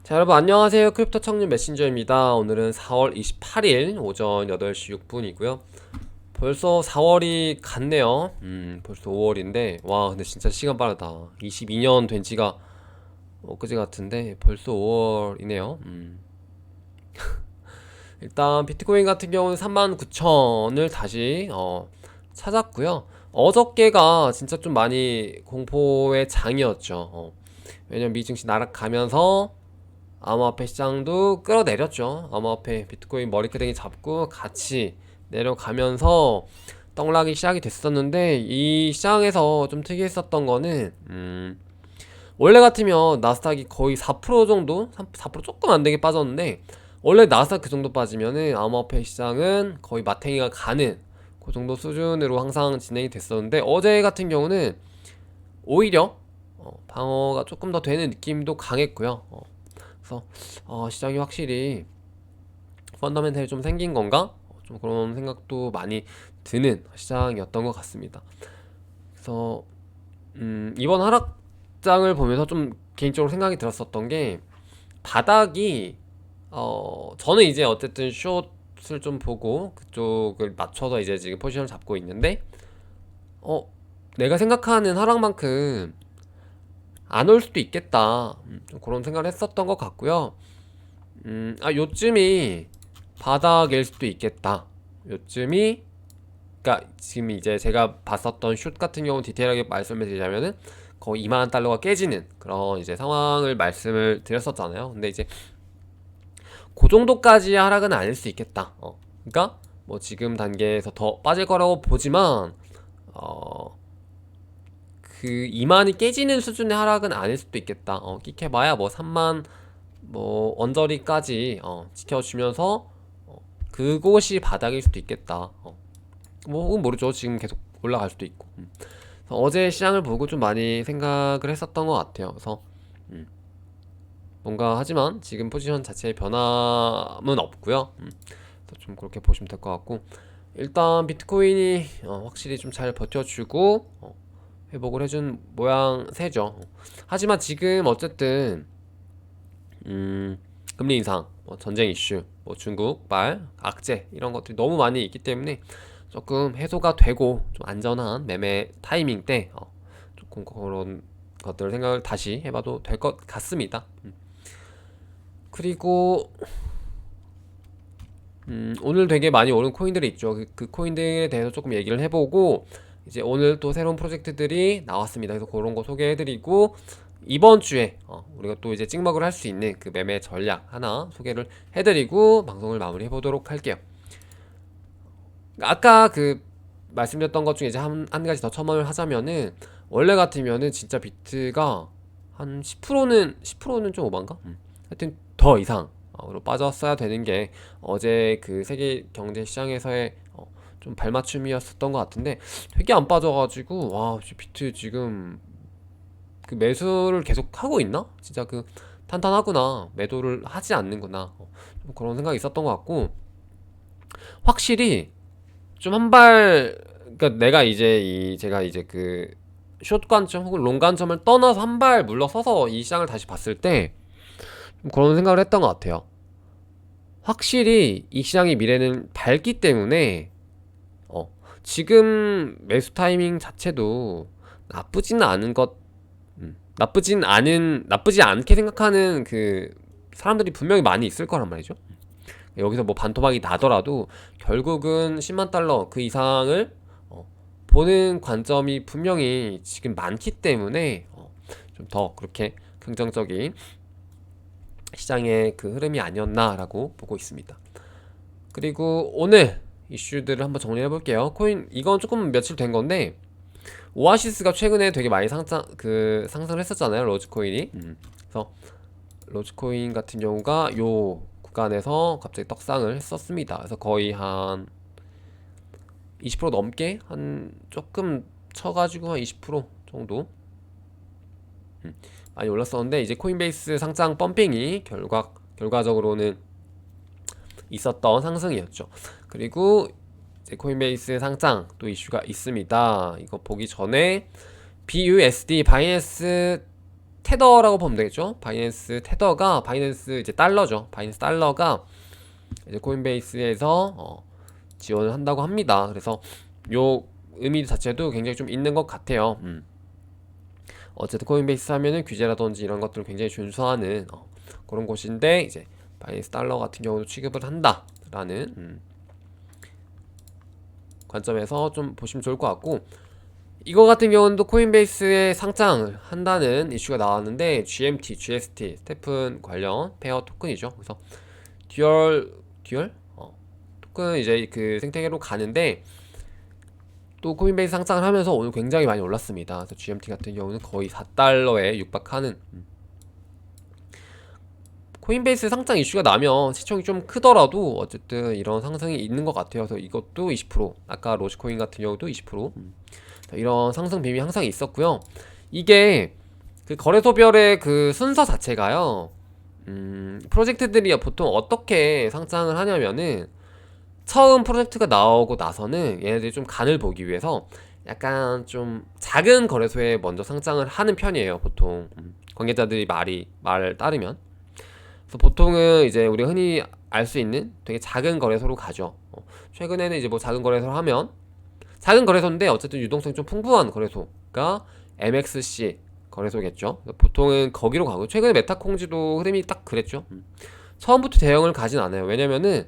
자, 여러분 안녕하세요. 크립토 청년 메신저입니다. 오늘은 4월 28일 오전 8시 6분이고요. 벌써 4월이 갔네요. 벌써 5월인데 와, 근데 진짜 시간 빠르다. 22년 된 지가 엊그제 같은데 벌써 5월이네요. 일단 비트코인 같은 경우는 39,000을 다시 찾았고요. 어저께가 진짜 좀 많이 공포의 장이었죠. 왜냐면 미증시 나락가면서 암호화폐 시장도 끌어내렸죠. 암호화폐 비트코인 머리끄댕이 잡고 같이 내려가면서 떡락이 시작이 됐었는데, 이 시장에서 좀 특이했었던 거는 원래 같으면 나스닥이 거의 4% 정도, 4% 조금 안 되게 빠졌는데, 원래 나스닥 그 정도 빠지면은 암호화폐 시장은 거의 마탱이가 가는 그 정도 수준으로 항상 진행이 됐었는데, 어제 같은 경우는 오히려 방어가 조금 더 되는 느낌도 강했고요. 그래서 시장이 확실히 펀더멘탈이 좀 생긴 건가? 좀 그런 생각도 많이 드는 시장이었던 것 같습니다. 그래서 이번 하락장을 보면서 좀 개인적으로 생각이 들었었던 게, 바닥이 저는 이제 어쨌든 숏을 좀 보고 그쪽을 맞춰서 이제 지금 포지션을 잡고 있는데, 어 내가 생각하는 하락만큼 안 올 수도 있겠다, 좀 그런 생각을 했었던 것 같고요. 요쯤이 바닥일 수도 있겠다. 요쯤이, 그니까 지금 이제 제가 봤었던 슛 같은 경우 디테일하게 말씀을 드리자면은 거의 2만 달러가 깨지는 그런 이제 상황을 말씀을 드렸었잖아요. 근데 이제 그 정도까지 하락은 아닐 수 있겠다. 그러니까 뭐 지금 단계에서 더 빠질 거라고 보지만 어, 그 2만이 깨지는 수준의 하락은 아닐 수도 있겠다. 끼켜봐야 뭐 3만 뭐 언저리까지 지켜주면서 그곳이 바닥일 수도 있겠다. 뭐 혹은 모르죠. 지금 계속 올라갈 수도 있고. 그래서 어제 시장을 보고 좀 많이 생각을 했었던 것 같아요. 그래서 뭔가 하지만 지금 포지션 자체에 변함은 없고요. 그래서 좀 그렇게 보시면 될 것 같고, 일단 비트코인이 확실히 좀 잘 버텨주고 회복을 해준 모양새죠. 하지만 지금 어쨌든 금리 인상, 뭐 전쟁 이슈, 뭐 중국발, 악재 이런 것들이 너무 많이 있기 때문에 조금 해소가 되고 좀 안전한 매매 타이밍 때 조금 그런 것들 생각을 다시 해봐도 될 것 같습니다. 그리고 오늘 되게 많이 오른 코인들이 있죠. 그 코인들에 대해서 조금 얘기를 해보고, 이제 오늘 또 새로운 프로젝트들이 나왔습니다. 그래서 그런 거 소개해드리고, 이번 주에 우리가 또 이제 찍먹을 할 수 있는 그 매매 전략 하나 소개를 해드리고 방송을 마무리해 보도록 할게요. 아까 그 말씀드렸던 것 중에 이제 한 가지 더 첨언을 하자면은, 원래 같으면은 진짜 비트가 한 10%는 좀 오반가? 하여튼 더 이상 으로 빠졌어야 되는 게 어제 그 세계 경제 시장에서의 좀 발맞춤이었었던 것 같은데, 되게 안 빠져가지고 와, 비트 지금 그 매수를 계속 하고 있나? 진짜 그 탄탄하구나, 매도를 하지 않는구나, 좀 그런 생각이 있었던 것 같고, 확실히 좀 한 발, 그러니까 내가 이제 제가 이제 그 숏 관점 혹은 롱 관점을 떠나서 한 발 물러서서 이 시장을 다시 봤을 때 좀 그런 생각을 했던 것 같아요. 확실히 이 시장의 미래는 밝기 때문에 지금 매수 타이밍 자체도 나쁘지는 않은 것, 나쁘지 않게 생각하는 그 사람들이 분명히 많이 있을 거란 말이죠. 여기서 뭐 반토막이 나더라도 결국은 10만 달러 그 이상을 보는 관점이 분명히 지금 많기 때문에 좀 더 그렇게 긍정적인 시장의 그 흐름이 아니었나라고 보고 있습니다. 그리고 오늘 이슈들을 한번 정리해 볼게요. 코인 이건 조금 며칠 된 건데, 오아시스가 최근에 되게 많이 상승을 했었잖아요, 로즈코인이. 그래서 로즈코인 같은 경우가 요 구간에서 갑자기 떡상을 했었습니다. 그래서 거의 한 20% 넘게, 한 조금 쳐가지고 한 20% 정도 많이 올랐었는데, 이제 코인베이스 상장 펌핑이 결과적으로는 있었던 상승이었죠. 그리고 이제 코인베이스 상장 또 이슈가 있습니다. 이거 보기 전에 BUSD 바이낸스 테더라고 보면 되겠죠. 바이낸스 테더가 바이낸스 이제 달러죠. 바이낸스 달러가 이제 코인베이스에서 지원을 한다고 합니다. 그래서 요 의미 자체도 굉장히 좀 있는 것 같아요. 어쨌든 코인베이스 하면은 규제라든지 이런 것들을 굉장히 준수하는 그런 곳인데 이제 바이낸스 달러 같은 경우도 취급을 한다라는 관점에서 좀 보시면 좋을 것 같고, 이거 같은 경우는 또 코인베이스에 상장을 한다는 이슈가 나왔는데 GMT, GST, 스테픈 관련 페어 토큰이죠. 그래서 듀얼 토큰 이제 그 생태계로 가는데 또 코인베이스 상장을 하면서 오늘 굉장히 많이 올랐습니다. 그래서 GMT 같은 경우는 거의 4달러에 육박하는, 코인베이스 상장 이슈가 나면 시총이 좀 크더라도 어쨌든 이런 상승이 있는 것 같아요. 그래서 이것도 20%, 아까 로지코인 같은 경우도 20%, 이런 상승 빔이 항상 있었고요. 이게 그 거래소별의 그 순서 자체가요, 프로젝트들이 보통 어떻게 상장을 하냐면은 처음 프로젝트가 나오고 나서는 얘네들이 좀 간을 보기 위해서 약간 좀 작은 거래소에 먼저 상장을 하는 편이에요, 보통. 관계자들이 말 따르면. 그래서 보통은 이제 우리가 흔히 알 수 있는 되게 작은 거래소로 가죠. 최근에는 이제 뭐 작은 거래소를 하면 작은 거래소인데 어쨌든 유동성이 좀 풍부한 거래소가 MXC 거래소겠죠. 보통은 거기로 가고, 최근에 메타콩지도 흐름이 딱 그랬죠. 처음부터 대형을 가진 않아요. 왜냐면은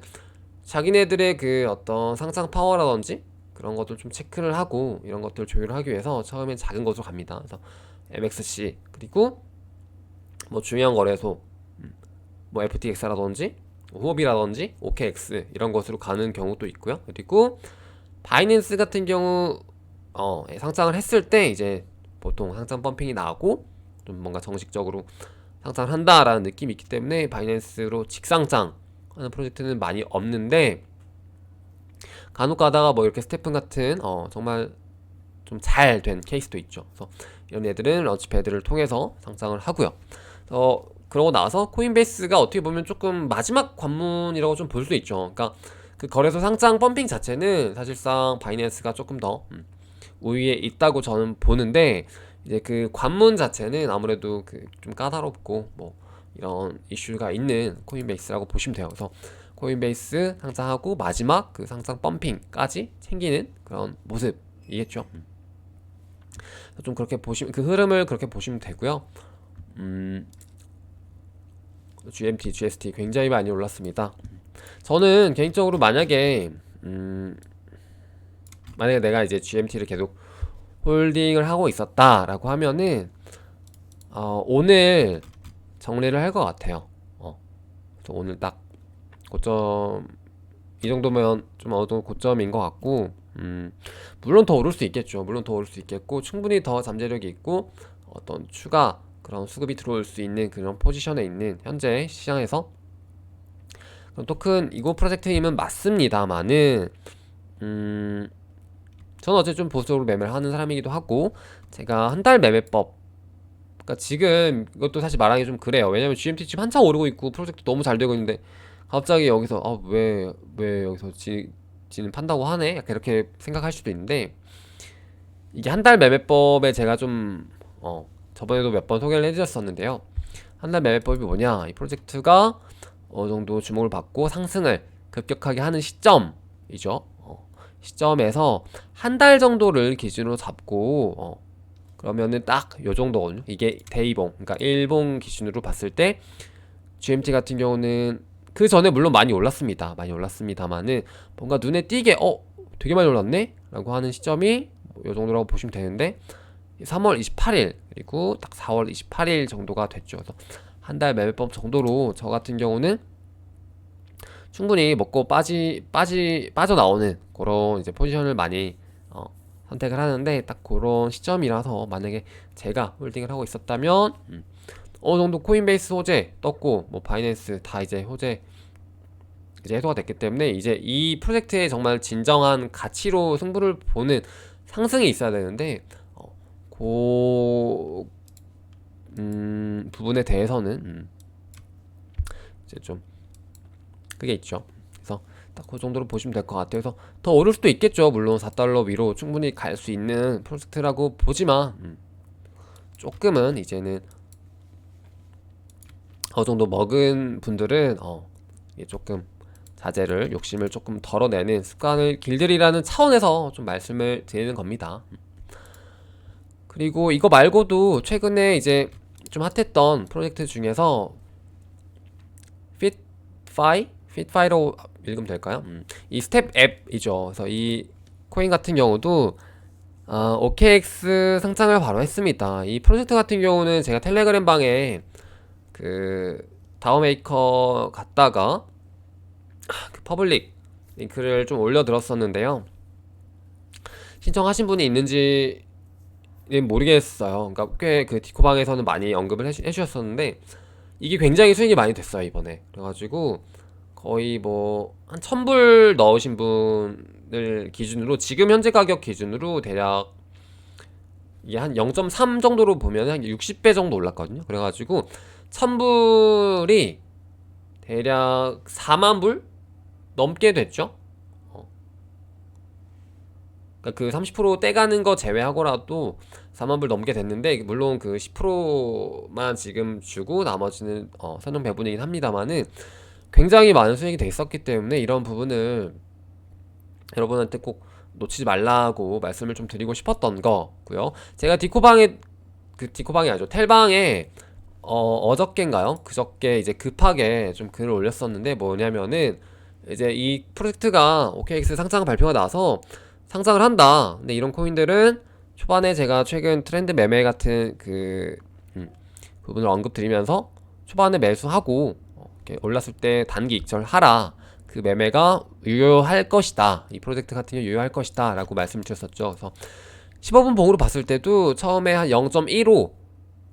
자기네들의 그 어떤 상장 파워라든지 그런 것들 좀 체크를 하고 이런 것들을 조율을 하기 위해서 처음엔 작은 곳으로 갑니다. 그래서 MXC, 그리고 뭐 중요한 거래소, 뭐 FTX라든지 후오비라든지 OKX 이런 것으로 가는 경우도 있고요. 그리고 바이낸스 같은 경우 상장을 했을 때 이제 보통 상장 펌핑이 나고 좀 뭔가 정식적으로 상장을 한다라는 느낌이 있기 때문에 바이낸스로 직상장 하는 프로젝트는 많이 없는데, 간혹 가다가 뭐 이렇게 스테픈 같은 정말 좀 잘 된 케이스도 있죠. 그래서 이런 애들은 런치패드를 통해서 상장을 하고요. 그러고 나서 코인베이스가 어떻게 보면 조금 마지막 관문이라고 좀 볼 수 있죠. 그러니까 그 거래소 상장 펌핑 자체는 사실상 바이낸스가 조금 더 우위에 있다고 저는 보는데, 이제 그 관문 자체는 아무래도 그 좀 까다롭고 뭐 이런 이슈가 있는 코인베이스라고 보시면 돼요. 그래서 코인베이스 상장하고 마지막 그 상장 펌핑까지 챙기는 그런 모습이겠죠. 좀 그렇게 보시면, 그 흐름을 그렇게 보시면 되고요. GMT, GST 굉장히 많이 올랐습니다. 저는 개인적으로 만약에 내가 이제 GMT를 계속 홀딩을 하고 있었다라고 하면은 오늘 정리를 할 것 같아요. 그래서 오늘 딱 고점 이 정도면 좀 어느 정도 고점인 것 같고, 물론 더 오를 수 있겠죠. 물론 더 오를 수 있겠고, 충분히 더 잠재력이 있고 어떤 추가 그런 수급이 들어올 수 있는 그런 포지션에 있는 현재 시장에서 그럼 토큰 이고 프로젝트임은 맞습니다만은, 저는 어쨌든 좀 보수적으로 매매를 하는 사람이기도 하고, 제가 한 달 매매법, 그러니까 지금 이것도 사실 말하기 좀 그래요. 왜냐면 GMT 지금 한참 오르고 있고 프로젝트 너무 잘 되고 있는데 갑자기 여기서 왜 여기서 지는 판다고 하네? 약간 이렇게 생각할 수도 있는데, 이게 한 달 매매법에 제가 좀 저번에도 몇 번 소개를 해드렸었는데요. 한 달 매매법이 뭐냐, 이 프로젝트가 어느 정도 주목을 받고 상승을 급격하게 하는 시점이죠. 시점에서 한 달 정도를 기준으로 잡고 그러면은 딱 요 정도거든요. 이게 대이봉, 그러니까 일봉 기준으로 봤을 때 GMT 같은 경우는 그 전에 물론 많이 올랐습니다. 많이 올랐습니다만은 뭔가 눈에 띄게 되게 많이 올랐네? 라고 하는 시점이 요 정도라고 보시면 되는데, 3월 28일 그리고 딱 4월 28일 정도가 됐죠. 그래서 한 달 매매법 정도로 저 같은 경우는 충분히 먹고 빠져나오는 그런 이제 포지션을 많이 선택을 하는데, 딱 그런 시점이라서 만약에 제가 홀딩을 하고 있었다면 어느 정도 코인베이스 호재 떴고 뭐 바이낸스 다 이제 호재 이제 해소가 됐기 때문에 이제 이 프로젝트의 정말 진정한 가치로 승부를 보는 상승이 있어야 되는데, 그 부분에 대해서는 이제 좀 그게 있죠. 그래서 딱 그 정도로 보시면 될 것 같아요. 그래서 더 오를 수도 있겠죠. 물론 4달러 위로 충분히 갈 수 있는 프로젝트라고 보지만 조금은 이제는 어느 정도 먹은 분들은 이게 조금 자제를 욕심을 조금 덜어내는 습관을 길들이라는 차원에서 좀 말씀을 드리는 겁니다. 그리고 이거 말고도 최근에 이제 좀 핫했던 프로젝트 중에서 핏파이로 읽으면 될까요? 이 스텝 앱이죠. 그래서 이 코인 같은 경우도 OKX 상장을 바로 했습니다. 이 프로젝트 같은 경우는 제가 텔레그램 방에 그 다워메이커 갔다가 그 퍼블릭 링크를 좀 올려들었었는데요. 신청하신 분이 있는지는 모르겠어요. 그러니까 꽤 그 디코방에서는 많이 언급을 해주셨었는데 이게 굉장히 수익이 많이 됐어요 이번에. 그래가지고 거의 뭐 한 1000불 넣으신 분을 기준으로 지금 현재 가격 기준으로 대략 이게 한 0.3 정도로 보면 한 60배 정도 올랐거든요. 그래가지고 1000불이 대략 4만불 넘게 됐죠. 그러니까 그 30% 떼가는 거 제외하고라도 4만불 넘게 됐는데, 물론 그 10%만 지금 주고 나머지는 선용 배분이긴 합니다만은 굉장히 많은 수익이 돼 있었기 때문에 이런 부분을 여러분한테 꼭 놓치지 말라고 말씀을 좀 드리고 싶었던 거고요. 제가 디코방이 아니죠, 텔방에 어저께인가요? 그저께 이제 급하게 좀 글을 올렸었는데, 뭐냐면은 이제 이 프로젝트가 OKX 상장 발표가 나서 상장을 한다. 근데 이런 코인들은 초반에 제가 최근 트렌드 매매 같은 그 부분을 언급드리면서 초반에 매수하고 이렇게 올랐을 때 단기 익절하라. 그 매매가 유효할 것이다. 이 프로젝트 같은 경우 유효할 것이다 라고 말씀드렸었죠. 그래서 15분 봉으로 봤을 때도 처음에 한 0.15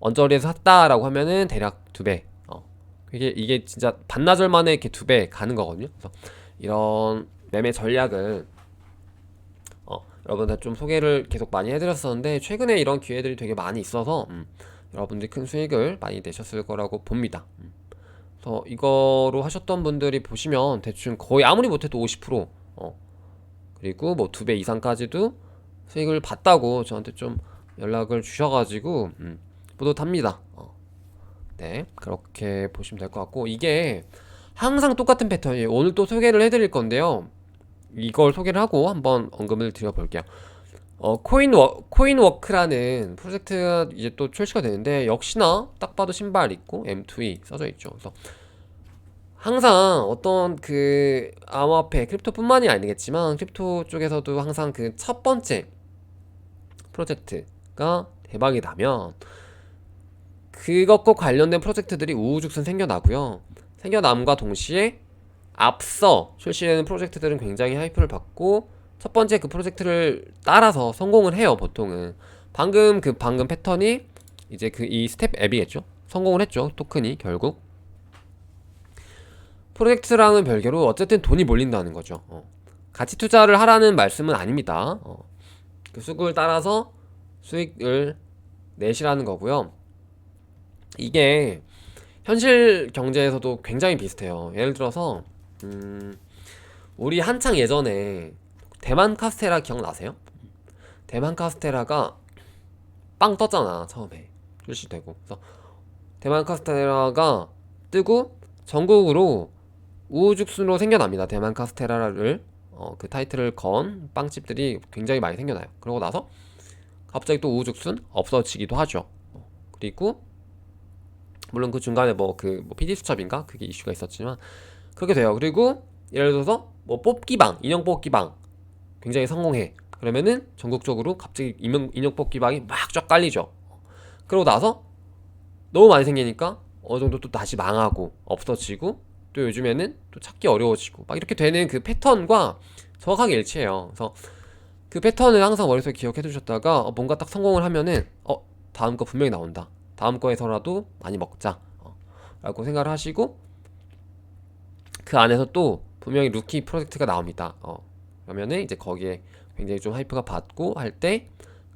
언저리에서 샀다라고 하면은 대략 2배. 이게 진짜 반나절 만에 이렇게 2배 가는 거거든요. 그래서 이런 매매 전략을 여러분들 좀 소개를 계속 많이 해드렸었는데, 최근에 이런 기회들이 되게 많이 있어서 여러분들이 큰 수익을 많이 내셨을 거라고 봅니다. 그래서 이거로 하셨던 분들이 보시면 대충 거의 아무리 못해도 50% 그리고 뭐 2배 이상까지도 수익을 봤다고 저한테 좀 연락을 주셔가지고 뿌듯합니다. 네, 그렇게 보시면 될 것 같고, 이게 항상 똑같은 패턴이에요. 오늘 또 소개를 해드릴 건데요. 이걸 소개를 하고 한번 언급을 드려볼게요. 코인워크라는 프로젝트가 이제 또 출시가 되는데, 역시나 딱 봐도 신발 있고 M2E 써져 있죠. 그래서 항상 어떤 그 암호화폐 크립토뿐만이 아니겠지만 크립토 쪽에서도 항상 그 첫 번째 프로젝트가 대박이 나면 그것과 관련된 프로젝트들이 우후죽순 생겨나고요. 생겨남과 동시에 앞서 출시되는 프로젝트들은 굉장히 하이프를 받고 첫 번째 그 프로젝트를 따라서 성공을 해요. 보통은 방금 패턴이 이제 그 이 스텝 앱이겠죠. 성공을 했죠. 토큰이 결국 프로젝트랑은 별개로 어쨌든 돈이 몰린다는 거죠. 가치 투자를 하라는 말씀은 아닙니다. 그 수급을 따라서 수익을 내시라는 거고요. 이게 현실 경제에서도 굉장히 비슷해요. 예를 들어서 우리 한창 예전에 대만 카스테라 기억나세요? 대만 카스테라가 빵 떴잖아, 처음에 출시되고. 그래서 대만 카스테라가 뜨고 전국으로 우후죽순으로 생겨납니다. 대만 카스테라를 그 타이틀을 건 빵집들이 굉장히 많이 생겨나요. 그러고 나서 갑자기 또 우후죽순 없어지기도 하죠. 그리고 물론 그 중간에 뭐 PD 수첩인가 그게 이슈가 있었지만 그렇게 돼요. 그리고 예를 들어서 뭐 뽑기방, 인형 뽑기방 굉장히 성공해. 그러면은 전국적으로 갑자기 인형 뽑기방이 막 쫙 깔리죠. 그러고 나서 너무 많이 생기니까 어느 정도 또 다시 망하고 없어지고, 또 요즘에는 또 찾기 어려워지고 막 이렇게 되는 그 패턴과 정확하게 일치해요. 그래서 그 패턴을 항상 머릿속에 기억해 두셨다가 뭔가 딱 성공을 하면은 다음 거 분명히 나온다. 다음 거에서라도 많이 먹자 라고 생각을 하시고, 그 안에서 또 분명히 루키 프로젝트가 나옵니다. 그러면은 이제 거기에 굉장히 좀 하이프가 받고 할 때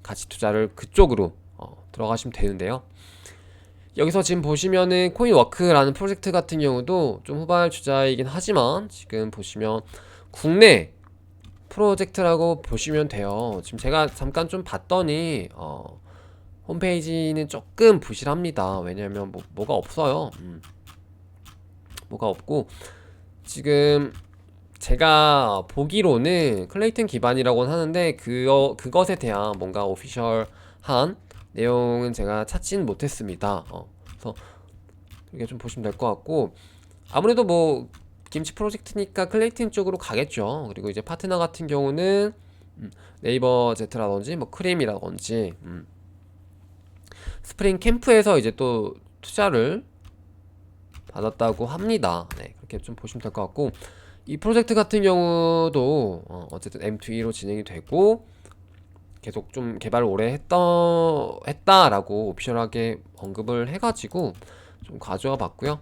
가치 투자를 그쪽으로 들어가시면 되는데요. 여기서 지금 보시면은 코인워크라는 프로젝트 같은 경우도 좀 후발주자이긴 하지만 지금 보시면 국내 프로젝트라고 보시면 돼요. 지금 제가 잠깐 좀 봤더니 홈페이지는 조금 부실합니다. 왜냐면 뭐가 없어요. 뭐가 없고, 지금 제가 보기로는 클레이튼 기반이라고는 하는데 그것에 대한 뭔가 오피셜한 내용은 제가 찾지는 못했습니다. 그래서 이게 좀 보시면 될 것 같고, 아무래도 뭐 김치 프로젝트니까 클레이튼 쪽으로 가겠죠. 그리고 이제 파트너 같은 경우는 네이버 제트라든지 뭐 크림이라든지 스프링 캠프에서 이제 또 투자를 받았다고 합니다. 네, 그렇게 좀 보시면 될 것 같고, 이 프로젝트 같은 경우도 어쨌든 M2E로 진행이 되고 계속 좀 개발을 오래 했다라고 오피셜하게 언급을 해가지고 좀 가져와 봤고요.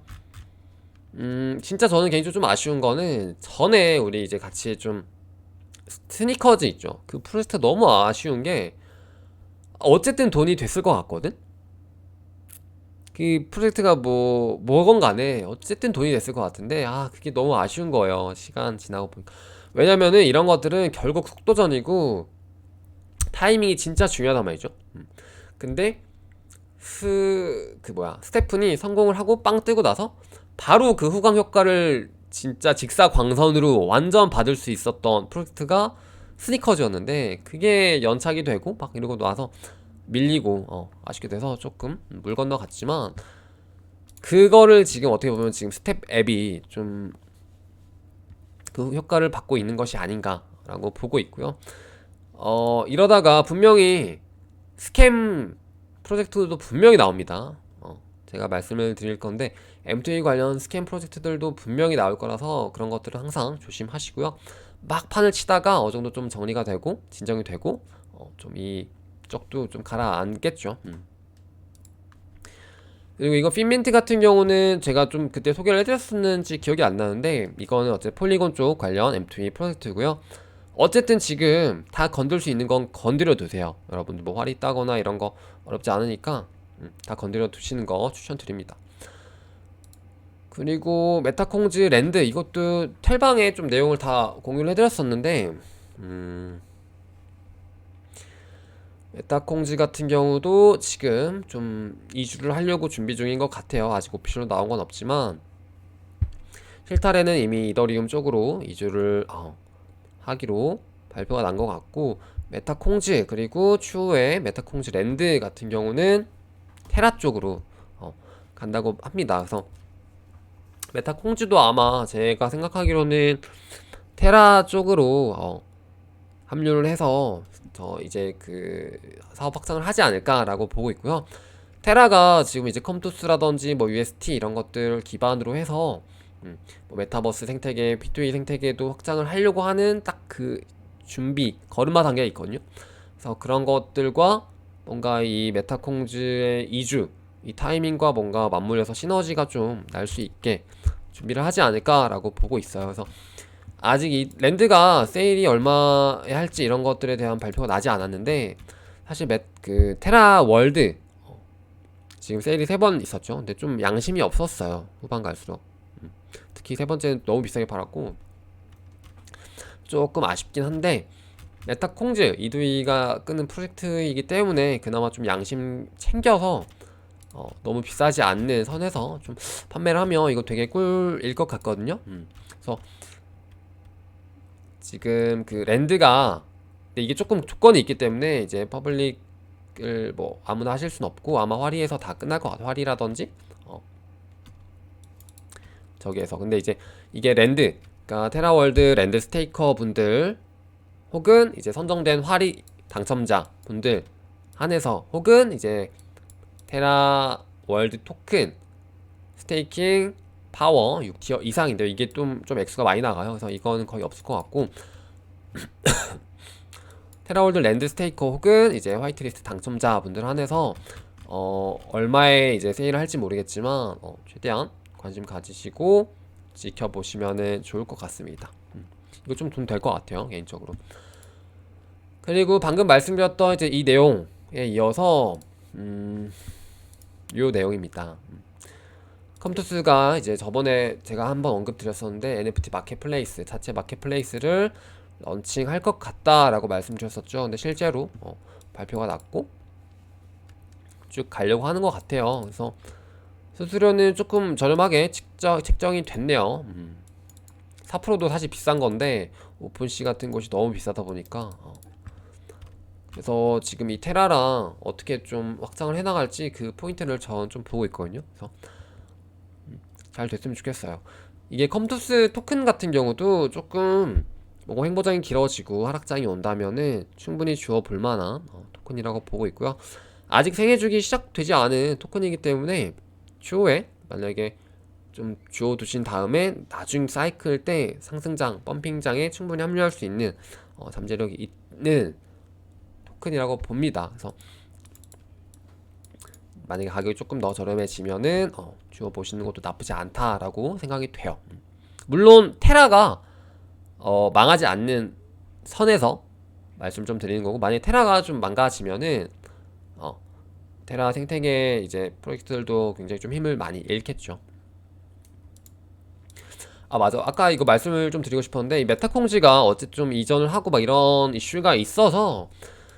진짜 저는 개인적으로 좀 아쉬운 거는 전에 우리 이제 같이 좀 스니커즈 있죠. 그 프로젝트 너무 아쉬운 게 어쨌든 돈이 됐을 것 같거든? 그 프로젝트가 뭐건 간에 어쨌든 돈이 됐을 것 같은데, 그게 너무 아쉬운 거예요. 시간 지나고 보니까. 왜냐면은 이런 것들은 결국 속도전이고 타이밍이 진짜 중요하단 말이죠. 근데 스테픈이 성공을 하고 빵 뜨고 나서 바로 그 후광 효과를 진짜 직사광선으로 완전 받을 수 있었던 프로젝트가 스니커즈였는데, 그게 연착이 되고 막 이러고 나서 밀리고 아쉽게 돼서 조금 물 건너갔지만, 그거를 지금 어떻게 보면 지금 스텝 앱이 좀 그 효과를 받고 있는 것이 아닌가라고 보고 있고요. 이러다가 분명히 스캠 프로젝트도 분명히 나옵니다. 제가 말씀을 드릴 건데 M2A 관련 스캠 프로젝트들도 분명히 나올 거라서 그런 것들은 항상 조심하시고요. 막판을 치다가 어느 정도 좀 정리가 되고 진정이 되고 좀 이쪽도 좀 가라앉겠죠. 그리고 이거 핀민트 같은 경우는 제가 좀 그때 소개를 해드렸었는지 기억이 안 나는데, 이거는 어쨌든 폴리곤 쪽 관련 M2E 프로젝트고요. 어쨌든 지금 다 건들 수 있는 건 건드려 두세요. 여러분들 뭐 활이 따거나 이런 거 어렵지 않으니까 다 건드려 두시는 거 추천드립니다. 그리고 메타콩즈 랜드, 이것도 텔방에 좀 내용을 다 공유를 해드렸었는데, 메타콩즈 같은 경우도 지금 좀 이주를 하려고 준비 중인 것 같아요. 아직 오피셜로 나온 건 없지만 실타래는 이미 이더리움 쪽으로 이주를 하기로 발표가 난 것 같고, 메타콩즈 그리고 추후에 메타콩즈 랜드 같은 경우는 테라 쪽으로 간다고 합니다. 그래서 메타콩즈도 아마 제가 생각하기로는 테라 쪽으로 합류를 해서 이제 그 사업 확장을 하지 않을까라고 보고 있고요. 테라가 지금 이제 컴투스라든지 뭐 UST 이런 것들 기반으로 해서 뭐 메타버스 생태계, P2E 생태계도 확장을 하려고 하는 딱 그 준비 걸음마 단계가 있거든요. 그래서 그런 것들과 뭔가 이 메타콩즈의 이주, 이 타이밍과 뭔가 맞물려서 시너지가 좀 날 수 있게 준비를 하지 않을까라고 보고 있어요. 그래서 아직 이 랜드가 세일이 얼마에 할지 이런 것들에 대한 발표가 나지 않았는데, 사실 그 테라 월드 지금 세일이 3번 있었죠. 근데 좀 양심이 없었어요. 후반 갈수록. 특히 세 번째는 너무 비싸게 팔았고 조금 아쉽긴 한데, 메타콩즈 이두이가 끄는 프로젝트이기 때문에 그나마 좀 양심 챙겨서 너무 비싸지 않는 선에서 좀 판매를 하면 이거 되게 꿀일 것 같거든요. 그래서 지금 그 랜드가, 근데 이게 조금 조건이 있기 때문에 이제 퍼블릭을 뭐 아무나 하실 순 없고, 아마 화리에서 다 끝날 것 같아요. 화리라든지 저기에서. 근데 이제 이게 랜드, 그러니까 테라월드 랜드 스테이커 분들 혹은 이제 선정된 화리 당첨자 분들 한해서, 혹은 이제 테라월드 토큰 스테이킹 파워 6티어 이상인데 이게 좀 액수가 많이 나가요. 그래서 이거는 거의 없을 것 같고, 테라월드 랜드 스테이커 혹은 이제 화이트리스트 당첨자 분들 한해서 얼마에 이제 세일을 할지 모르겠지만 최대한 관심 가지시고 지켜보시면은 좋을 것 같습니다. 이거 좀 돈 될 것 같아요, 개인적으로. 그리고 방금 말씀드렸던 이제 이 내용에 이어서 요 내용입니다. 컴투스가 이제 저번에 제가 한번 언급드렸었는데 NFT 마켓플레이스, 자체 마켓플레이스를 런칭할 것 같다라고 말씀드렸었죠. 근데 실제로 발표가 났고 쭉 가려고 하는 것 같아요. 그래서 수수료는 조금 저렴하게 책정이 됐네요. 4%도 사실 비싼 건데 오픈시 같은 곳이 너무 비싸다 보니까 그래서 지금 이 테라랑 어떻게 좀 확장을 해나갈지 그 포인트를 전 좀 보고 있거든요. 그래서 잘 됐으면 좋겠어요. 이게 컴투스 토큰 같은 경우도 조금 뭔가 행보장이 길어지고 하락장이 온다면은 충분히 주워 볼 만한 토큰이라고 보고 있고요. 아직 생애주기 시작되지 않은 토큰이기 때문에 추후에 만약에 좀 주워 두신 다음에 나중 사이클 때 상승장, 펌핑장에 충분히 합류할 수 있는 잠재력이 있는 토큰이라고 봅니다. 그래서 만약에 가격이 조금 더 저렴해지면은 주워 보시는 것도 나쁘지 않다라고 생각이 돼요. 물론 테라가 망하지 않는 선에서 말씀 좀 드리는 거고, 만약에 테라가 좀 망가지면은 테라 생태계 이제 프로젝트들도 굉장히 좀 힘을 많이 잃겠죠. 아 맞아, 아까 이거 말씀을 좀 드리고 싶었는데 이 메타콩지가 어쨌든 좀 이전을 하고 막 이런 이슈가 있어서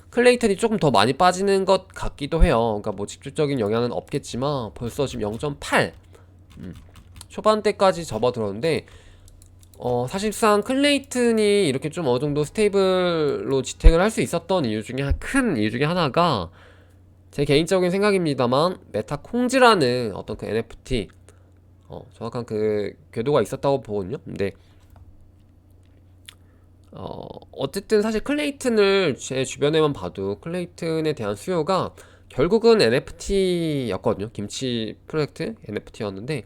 클레이턴이 조금 더 많이 빠지는 것 같기도 해요. 그러니까 뭐 직접적인 영향은 없겠지만 벌써 지금 0.8 초반대까지 접어들었는데 사실상 클레이튼이 이렇게 좀 어느 정도 스테이블로 지탱을 할 수 있었던 이유 중에 큰 이유 중에 하나가 제 개인적인 생각입니다만 메타콩지라는 어떤 그 NFT 정확한 그 궤도가 있었다고 보거든요. 근데 어쨌든 사실 클레이튼을 제 주변에만 봐도 클레이튼에 대한 수요가 결국은 NFT였거든요. 김치 프로젝트 NFT였는데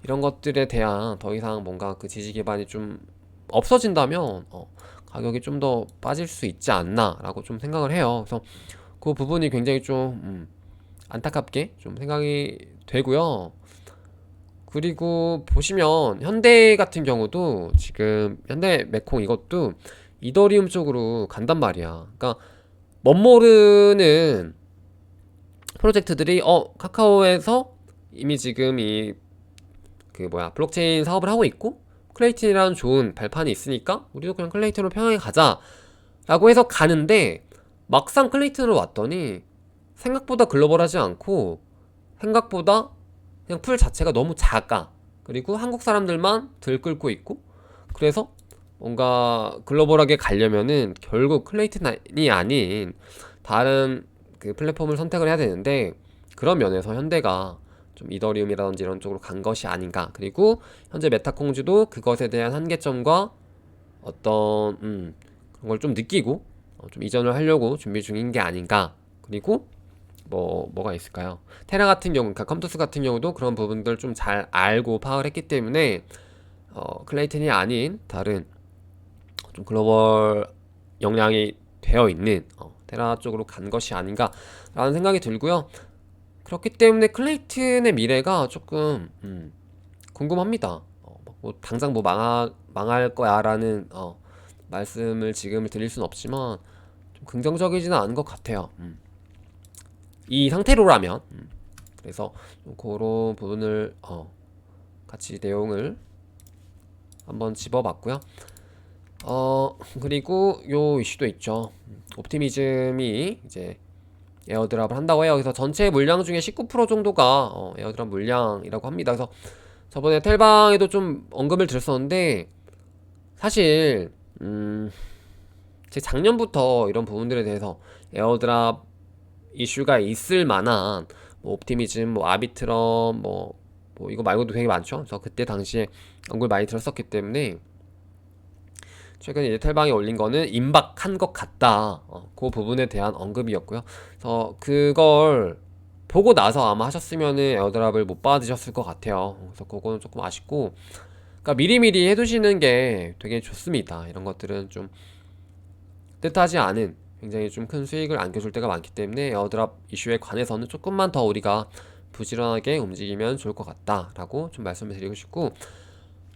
이런 것들에 대한 더 이상 뭔가 그 지지 기반이 좀 없어진다면 가격이 좀 더 빠질 수 있지 않나 라고 좀 생각을 해요. 그래서 그 부분이 굉장히 좀 안타깝게 좀 생각이 되고요. 그리고 보시면 현대 같은 경우도 지금 현대 메콩 이것도 이더리움 쪽으로 간단 말이야. 그러니까 멋모르는 프로젝트들이 카카오에서 이미 지금 이 그 뭐야 블록체인 사업을 하고 있고 클레이튼이라는 좋은 발판이 있으니까 우리도 그냥 클레이튼으로 편하게 가자 라고 해서 가는데 막상 클레이튼으로 왔더니 생각보다 글로벌하지 않고 생각보다 그냥 풀 자체가 너무 작아. 그리고 한국 사람들만 들끓고 있고 그래서 뭔가 글로벌하게 가려면은 결국 클레이튼이 아닌 다른 그 플랫폼을 선택을 해야 되는데 그런 면에서 현대가 좀 이더리움이라든지 이런 쪽으로 간 것이 아닌가. 그리고 현재 메타콩즈도 그것에 대한 한계점과 어떤 그런 걸 좀 느끼고 좀 이전을 하려고 준비 중인 게 아닌가. 그리고 뭐가 있을까요? 테라 같은 경우, 그러니까 컴투스 같은 경우도 그런 부분들 좀 잘 알고 파악을 했기 때문에 클레이튼이 아닌 다른 좀 글로벌 역량이 되어 있는 테라 쪽으로 간 것이 아닌가라는 생각이 들고요. 그렇기 때문에 클레이튼의 미래가 조금 궁금합니다. 뭐 당장 뭐 망할 거야라는 말씀을 지금 드릴 순 없지만 좀 긍정적이지는 않은 것 같아요. 이 상태로라면 그래서 그런 부분을 같이 내용을 한번 집어봤고요. 그리고 요 이슈도 있죠. 옵티미즘이 이제 에어드랍을 한다고 해요. 그래서 전체 물량 중에 19% 정도가 에어드랍 물량이라고 합니다. 그래서 저번에 텔방에도 좀 언급을 드렸었는데 사실 제 작년부터 이런 부분들에 대해서 에어드랍 이슈가 있을 만한 뭐 옵티미즘, 뭐 아비트럼, 뭐 이거 말고도 되게 많죠. 그래서 그때 당시에 언급을 많이 들었었기 때문에 최근에 이제 텔방에 올린 거는 임박한 것 같다. 그 부분에 대한 언급이었고요. 그래서 그걸 보고 나서 아마 하셨으면은 에어드랍을 못 받으셨을 것 같아요. 그래서 그거는 조금 아쉽고, 그러니까 미리미리 해두시는 게 되게 좋습니다. 이런 것들은 좀 뜻하지 않은 굉장히 좀 큰 수익을 안겨줄 때가 많기 때문에 에어드랍 이슈에 관해서는 조금만 더 우리가 부지런하게 움직이면 좋을 것 같다라고 좀 말씀을 드리고 싶고,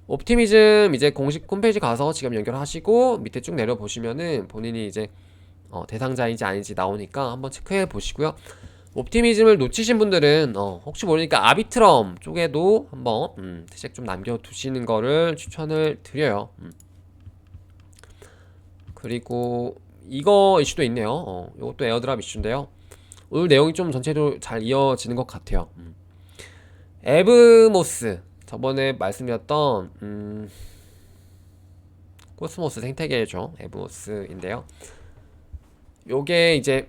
옵티미즘 이제 공식 홈페이지 가서 지금 연결하시고 밑에 쭉 내려보시면은 본인이 이제 대상자인지 아닌지 나오니까 한번 체크해 보시고요. 옵티미즘을 놓치신 분들은 혹시 모르니까 아비트럼 쪽에도 한번 대책 좀 남겨두시는 거를 추천을 드려요. 그리고 이거 이슈도 있네요. 이것도 에어드랍 이슈인데요. 오늘 내용이 좀 전체로 잘 이어지는 것 같아요. 에브모스 저번에 말씀드렸던 코스모스 생태계죠. 에브모스인데요. 요게 이제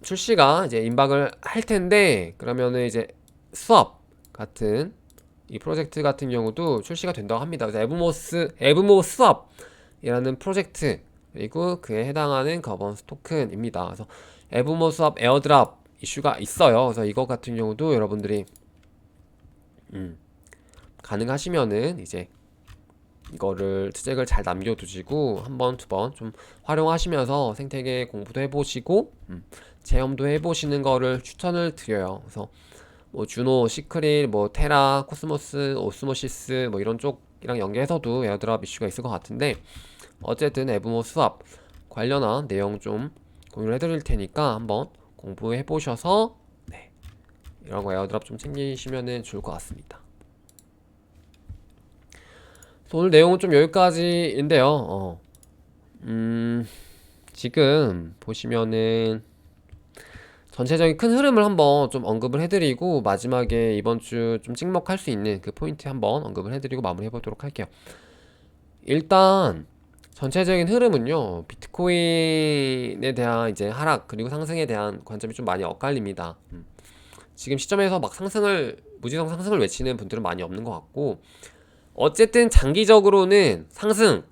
출시가 이제 임박을 할 텐데, 그러면은 이제 수업 같은 이 프로젝트 같은 경우도 출시가 된다고 합니다. 그래서 에브모 수업이라는 프로젝트, 그리고 그에 해당하는 거버넌스 토큰입니다. 그래서 에브모 수업 에어드랍 이슈가 있어요. 그래서 이거 같은 경우도 여러분들이 가능하시면은 이제 이거를 트잭을 잘 남겨두시고 한 번, 두 번 좀 활용하시면서 생태계 공부도 해보시고 체험도 해보시는 거를 추천을 드려요. 그래서 뭐 주노, 시크릿, 뭐 테라, 코스모스, 오스모시스 뭐 이런 쪽이랑 연계해서도 에어드랍 이슈가 있을 것 같은데, 어쨌든 에브모 수업 관련한 내용 좀 공유를 해드릴 테니까 한번 공부해 보셔서 네, 이런 거 에어드랍 좀 챙기시면 좋을 것 같습니다. 오늘 내용은 좀 여기까지인데요. 지금 보시면은 전체적인 큰 흐름을 한번 좀 언급을 해드리고, 마지막에 이번 주 좀 찍먹할 수 있는 그 포인트 한번 언급을 해드리고 마무리해 보도록 할게요. 일단 전체적인 흐름은요, 비트코인에 대한 이제 하락 그리고 상승에 대한 관점이 좀 많이 엇갈립니다. 지금 시점에서 막 무지성 상승을 외치는 분들은 많이 없는 것 같고, 어쨌든 장기적으로는 상승,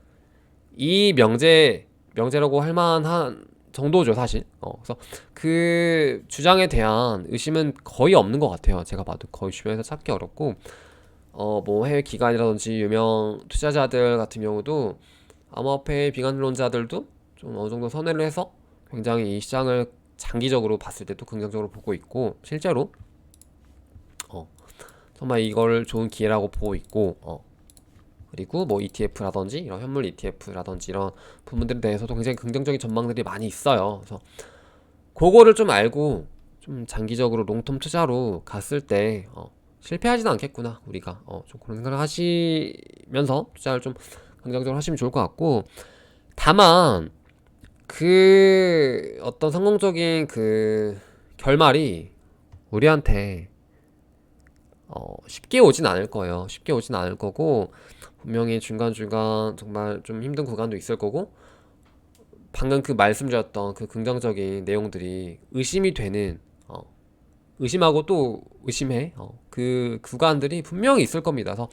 이 명제라고 할 만한 정도죠, 사실. 그래서 그 주장에 대한 의심은 거의 없는 것 같아요. 제가 봐도 거의 주변에서 찾기 어렵고, 뭐 해외 기관이라든지 유명 투자자들 같은 경우도, 암호화폐 비관론자들도 좀 어느 정도 선회를 해서 굉장히 이 시장을 장기적으로 봤을 때도 긍정적으로 보고 있고, 실제로 정말 이걸 좋은 기회라고 보고 있고, 그리고 뭐 ETF라든지 이런 현물 ETF라든지 이런 부분들에 대해서도 굉장히 긍정적인 전망들이 많이 있어요. 그래서 그거를 좀 알고 좀 장기적으로 롱텀 투자로 갔을 때 실패하지는 않겠구나, 우리가 좀 그런 생각을 하시면서 투자를 좀 긍정적으로 하시면 좋을 것 같고, 다만 그 어떤 성공적인 그 결말이 우리한테 쉽게 오진 않을 거예요. 쉽게 오진 않을 거고, 분명히 중간중간 정말 좀 힘든 구간도 있을 거고, 방금 그 말씀드렸던 그 긍정적인 내용들이 의심이 되는, 의심하고 또 의심해, 그 구간들이 분명히 있을 겁니다. 그래서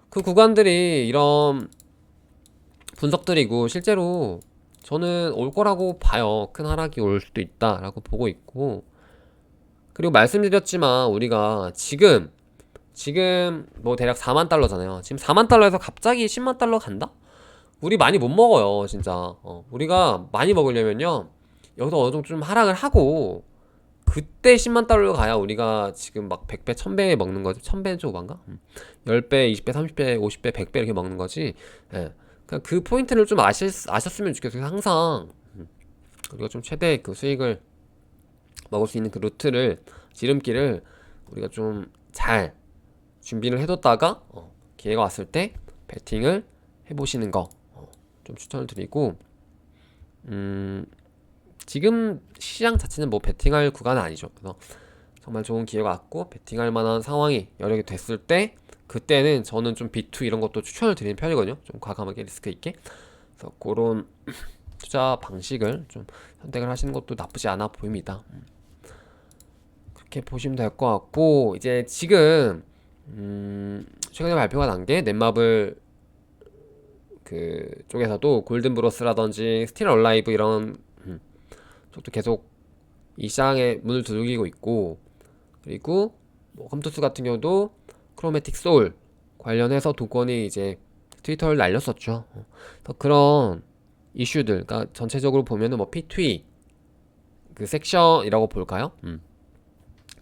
그 구간들이 이런 분석들이고, 실제로 저는 올 거라고 봐요. 큰 하락이 올 수도 있다라고 보고 있고, 그리고 말씀드렸지만 우리가 지금 뭐 대략 4만 달러잖아요. 지금 4만 달러에서 갑자기 10만 달러 간다? 우리 많이 못 먹어요, 진짜. 우리가 많이 먹으려면요, 여기서 어느 정도 좀 하락을 하고 그때 10만 달러로 가야 우리가 지금 막 100배, 1000배 먹는 거지. 1000배는 좀 오반가? 10배, 20배, 30배, 50배, 100배 이렇게 먹는 거지. 예. 그냥 그 포인트를 좀 아셨으면 좋겠어요. 항상 우리가 좀 최대 그 수익을 먹을 수 있는 그 루트를, 지름길을 우리가 좀 잘 준비를 해뒀다가 기회가 왔을 때 베팅을 해보시는 거 좀 추천을 드리고, 지금 시장 자체는 뭐 베팅할 구간은 아니죠. 그래서 정말 좋은 기회가 왔고 베팅할 만한 상황이 여력이 됐을 때, 그때는 저는 좀 B2 이런 것도 추천을 드리는 편이거든요. 좀 과감하게 리스크 있게. 그래서 그런 투자 방식을 좀 선택을 하시는 것도 나쁘지 않아 보입니다. 그렇게 보시면 될 것 같고, 이제 지금 최근에 발표가 난 게 넷마블 그 쪽에서도 골든브로스라든지 스틸 얼라이브 이런 쪽도 계속 이 시장에 문을 두들기고 있고, 그리고 뭐 컴투스 같은 경우도 크로매틱 소울 관련해서 도건이 이제 트위터를 날렸었죠. 그래서 그런 이슈들, 그러니까 전체적으로 보면은 뭐 P2E 그 섹션이라고 볼까요?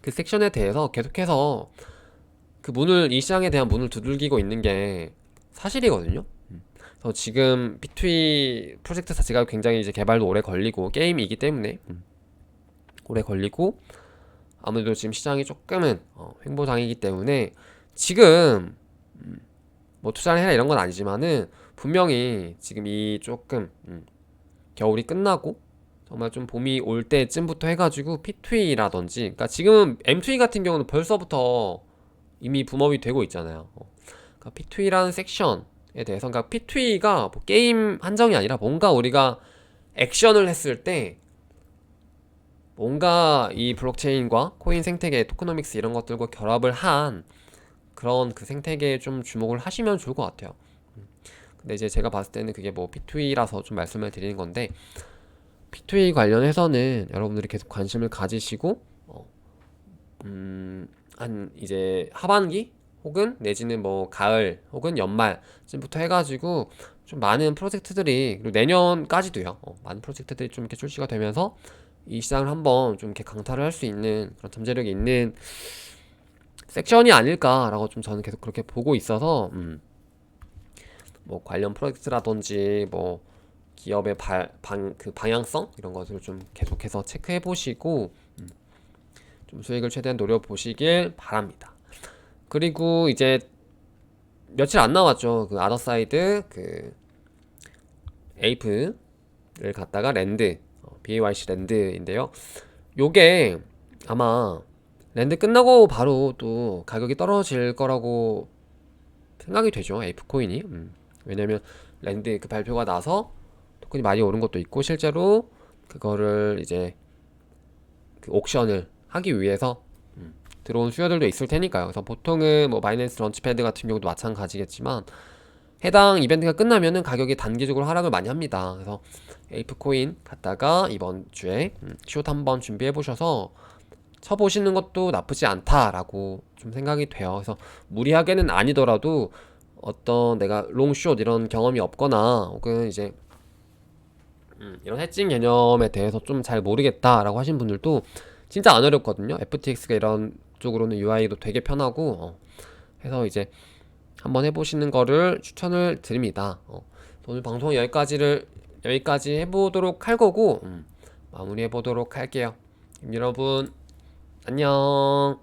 그 섹션에 대해서 계속해서 이 시장에 대한 문을 두들기고 있는 게 사실이거든요. 그래서 지금 P2E 프로젝트 자체가 굉장히 이제 개발도 오래 걸리고 게임이기 때문에 오래 걸리고, 아무래도 지금 시장이 조금은 횡보장이기 때문에 지금 뭐 투자를 해라 이런 건 아니지만은 분명히 지금 이 조금 겨울이 끝나고 정말 좀 봄이 올 때쯤부터 해가지고 P2E라든지, 그러니까 지금 M2E 같은 경우는 벌써부터 이미 붐업이 되고 있잖아요. 그러니까 P2E라는 섹션에 대해서, 그러니까 P2E가 뭐 게임 한정이 아니라 뭔가 우리가 액션을 했을 때 뭔가 이 블록체인과 코인 생태계, 토크노믹스 이런 것들과 결합을 한 그런 그 생태계에 좀 주목을 하시면 좋을 것 같아요. 근데 이제 제가 봤을 때는 그게 뭐 P2E라서 좀 말씀을 드리는 건데, P2E 관련해서는 여러분들이 계속 관심을 가지시고 한 이제 하반기 혹은 내지는 뭐 가을 혹은 연말쯤부터 해가지고 좀 많은 프로젝트들이, 그리고 내년까지도요, 많은 프로젝트들이 좀 이렇게 출시가 되면서 이 시장을 한번 좀 이렇게 강타를 할 수 있는 그런 잠재력이 있는 섹션이 아닐까라고 좀 저는 계속 그렇게 보고 있어서, 뭐 관련 프로젝트라든지 뭐 기업의 그 방향성 이런 것들을 좀 계속해서 체크해 보시고 좀 수익을 최대한 노려 보시길 바랍니다. 그리고 이제 며칠 안 남았죠. 그 아더사이드 그 에이프를 갖다가 랜드, BAYC 랜드인데요. 요게 아마 랜드 끝나고 바로 또 가격이 떨어질 거라고 생각이 되죠. 에이프 코인이. 왜냐면 랜드 그 발표가 나서 토큰이 많이 오른 것도 있고, 실제로 그거를 이제 그 옥션을 하기 위해서 들어온 수요들도 있을 테니까요. 그래서 보통은 뭐 바이낸스 런치패드 같은 경우도 마찬가지겠지만 해당 이벤트가 끝나면은 가격이 단기적으로 하락을 많이 합니다. 그래서 에이프 코인 갖다가 이번 주에 숏 한번 준비해 보셔서 쳐보시는 것도 나쁘지 않다라고 좀 생각이 돼요. 그래서 무리하게는 아니더라도 어떤 내가 롱숏 이런 경험이 없거나 혹은 이제 이런 해칭 개념에 대해서 좀 잘 모르겠다라고 하신 분들도 진짜 안 어렵거든요. FTX가 이런 쪽으로는 UI도 되게 편하고, 해서 이제 한번 해보시는 거를 추천을 드립니다. 오늘 방송 여기까지 해보도록 할 거고, 마무리해보도록 할게요. 여러분 안녕.